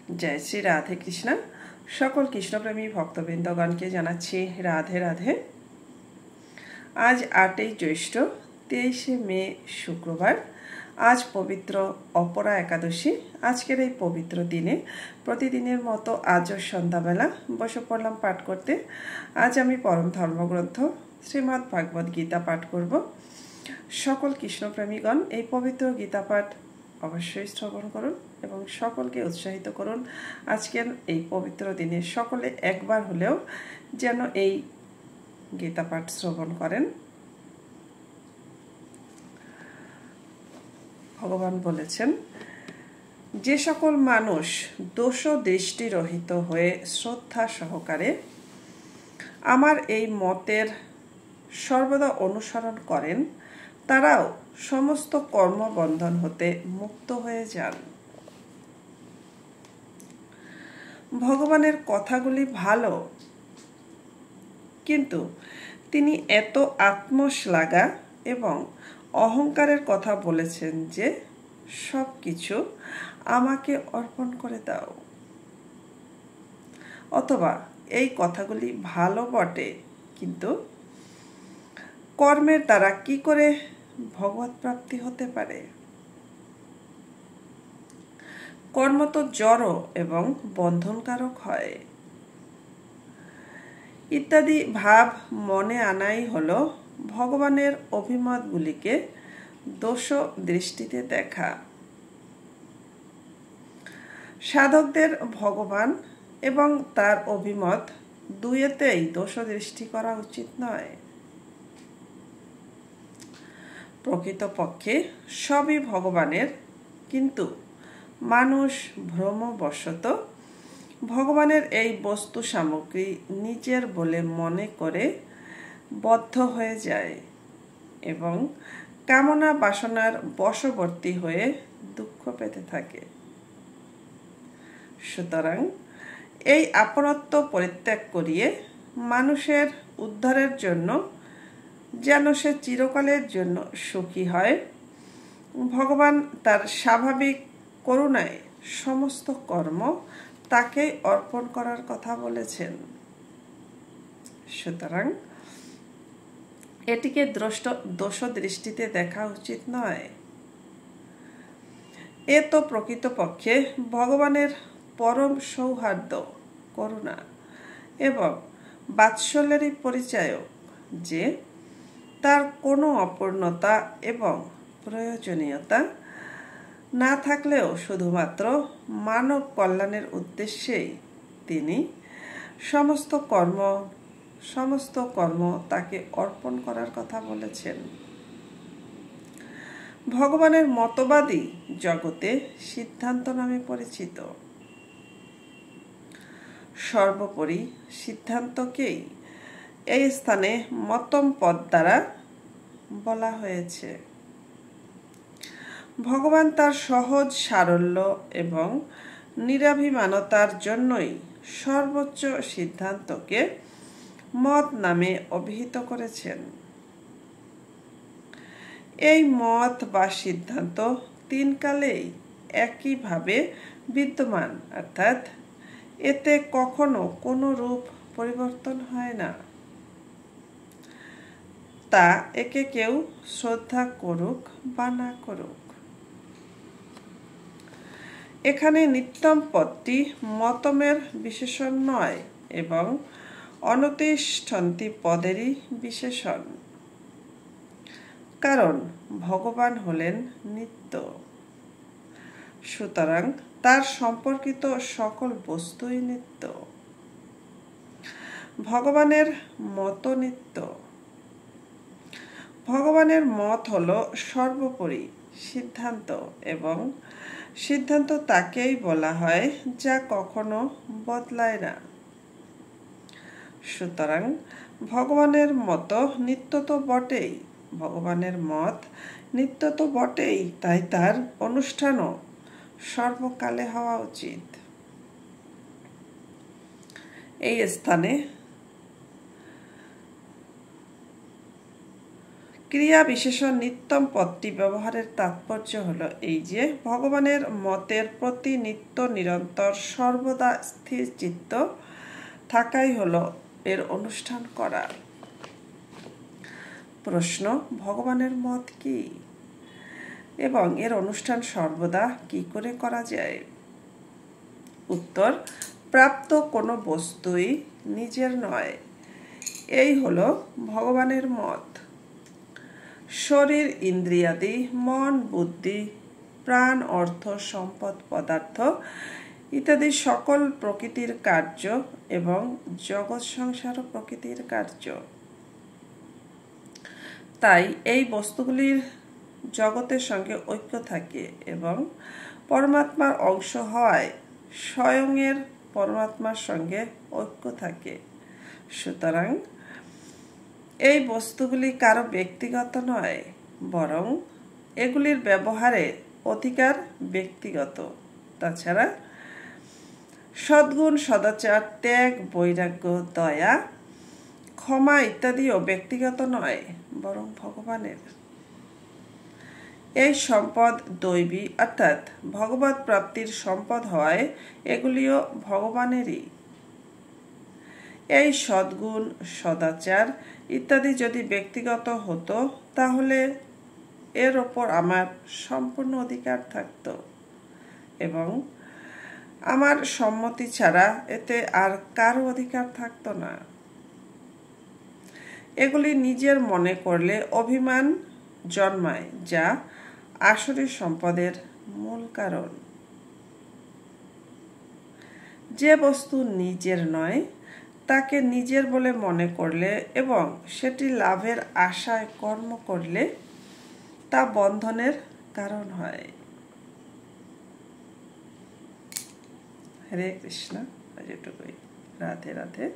जय श्री राधे कृष्ण। सकल कृष्णप्रेमी भक्तबृंदगण के जानाচ্ছি राधे राधे। आज 8 ज्येष्ठ 23 मे शुक्रवार। आज पवित्र अपरा एकादशी। आजकेर এই पवित्र दिने प्रतिदिনের মতো আজও সন্ধ্যাবেলা বসে পড়লাম পাঠ করতে। আজ আমি পরম ধর্মগ্রন্থ শ্রীমদ্ ভাগবত গীতা পাঠ করব। সকল কৃষ্ণপ্রেমীগণ এই পবিত্র গীতা পাঠ অবশ্যই শ্রবণ করুন এবং সকলকে উৎসাহিত করুন আজকের এই পবিত্র দিনে সকলে একবার হলেও যেন এই গীতা পাঠ শ্রবণ করেন। ভগবান বলেছেন, যে সকল মানুষ দোষ দৃষ্টি রহিত হয়ে শ্রদ্ধা সহকারে আমার এই মতের সর্বদা অনুসরণ করেন তারাও সমস্ত কর্মবন্ধন হতে মুক্ত হয়ে যান। ভগবানের কথাগুলি ভালো, কিন্তু তিনি এত আত্মশ্লাঘা এবং অহংকারের কথা বলেছেন যে সব কিছু আমাকে অর্পণ করে দাও। অথবা এই কথাগুলি ভালো বটে, কিন্তু কর্মের দ্বারা কি করে ভগবত প্রাপ্তি হতে পারে? কর্ম তো জড় এবং বন্ধনকারক হয় ইত্যাদি ভাব মনে আনাই হলো ভগবানের অভিমতগুলিকে দোষ দৃষ্টিতে দেখা। সাধকদের ভগবান এবং তার অভিমত দুয়েতেই দোষ দৃষ্টি করা উচিত নয়। প্রকৃতপক্ষে সবই ভগবানের, কিন্তু মানুষ ভ্রমবশত ভগবানের এই বস্তু সামগ্রী নিজের বলে মনে করে বদ্ধ হয়ে যায় এবং কামনা বাসনার বশবর্তী হয়ে দুঃখ পেতে থাকে। সুতরাং এই আপনত্ব পরিত্যাগ করিয়ে মানুষের উদ্ধারের জন্য যেন সে চিরকালের জন্য সুখী হয়, ভগবান তার স্বাভাবিক করুণায় সমস্ত কর্ম তাকেই অর্পণ করার কথা বলেছেন। সুতরাং এটিকে দোষ দৃষ্টিতে দেখা উচিত নয়। এ তো প্রকৃতপক্ষে ভগবানের পরম সৌহার্দ্য, করুণা এবং বাৎসল্যেরই পরিচায়ক যে তার কোনো অপূর্ণতা এবং প্রয়োজনীয়তা না থাকলেও শুধুমাত্র মানব কল্যাণের উদ্দেশ্যেই তিনি সমস্ত কর্ম তাকে অর্পণ করার কথা বলেছেন। ভগবানের মতবাদী জগতে সিদ্ধান্ত নামে পরিচিত। সর্বোপরি সিদ্ধান্তকেই এই স্থানে মতম পদ দ্বারা বলা হয়েছে। ভগবান তার সহজ সারল্য এবং নিরাভিমানতার জন্যই সর্বোচ্চ সিদ্ধান্তকে মত নামে অভিহিত করেছেন। এই মত বা সিদ্ধান্ত তিন কালেই একইভাবে বিদ্যমান, অর্থাৎ এতে কখনো কোনো রূপ পরিবর্তন হয় না। তা একে কেউ শ্রদ্ধা করুক বা না করুক। এখানে নিত্যম পদটি মতমের বিশেষণ নয় এবং অনতিষ্ঠন্তি পদেরই বিশেষণ, কারণ ভগবান হলেন নিত্য। সুতরাং তার সম্পর্কিত সকল বস্তুই নিত্য। ভগবানের মত নিত্য। ভগবানের মত হলো সর্বোপরি সিদ্ধান্ত এবং সিদ্ধান্ত তাকেই বলা হয় যা কখনো বদলায় না। সুতরাং ভগবানের মত নিত্য তো বটেই, ভগবানের মত নিত্য তো বটেই, তাই তার অনুষ্ঠানও সর্বকালে হওয়া উচিত। এই স্থানে ক্রিয়া বিশেষণ নিত্যম পদটি ব্যবহারের তাৎপর্য হলো এই যে ভগবানের মতের প্রতি নিত্য নিরন্তর সর্বদা স্থির চিত্ত থাকাই হলো এর অনুষ্ঠান করা। প্রশ্ন, ভগবানের মত কি এবং এর অনুষ্ঠান সর্বদা কি করে করা যায়? উত্তর, প্রাপ্ত কোনো বস্তুই নিজের নয়, এই হলো ভগবানের মত। শরীর, ইন্দ্রিয়াদি, মন, বুদ্ধি, প্রাণ, অর্থ, সম্পদ, পদার্থ ইত্যাদি সকল প্রকৃতির কার্য এবং জগৎ সংসার প্রকৃতির কার্য। তাই এই বস্তুগুলির জগতের সঙ্গে ঐক্য থাকে এবং পরমাত্মার অংশ হওয়ায় স্বয়ংয়ের পরমাত্মার সঙ্গে ঐক্য থাকে। সুতরাং এই বস্তুগুলি কারো ব্যক্তিগত নয়, বরং এগুলির ব্যবহারের অধিকার ব্যক্তিগত। তাছাড়া সদ্গুণ, সদাচার, ত্যাগ, বৈরাগ্য, দয়া, ক্ষমা ইত্যাদিও ব্যক্তিগত নয়, বরং ভগবানের। এই সম্পদ দৈবী অর্থাৎ ভগবৎ প্রাপ্তির সম্পদ হওয়ায় এগুলিও ভগবানেরই। এই সদ্গুণ, সদাচার ইত্যাদি যদি ব্যক্তিগত হতো তাহলে এর ওপর আমার সম্পূর্ণ অধিকার থাকতো এবং আমার সম্মতি ছাড়া এতে আর কারো অধিকার থাকতো না। এগুলি নিজের মনে করলে অভিমান জন্মায়, যা আসরি সম্পদের মূল কারণ। যে বস্তু নিজের নয় তাকে নিজের বলে মনে করলে এবং সেটি লাভের আশায় কর্ম করলে তা বন্ধনের কারণ হয়। হরে কৃষ্ণ। আজ এটুকুই। রাধে রাধে।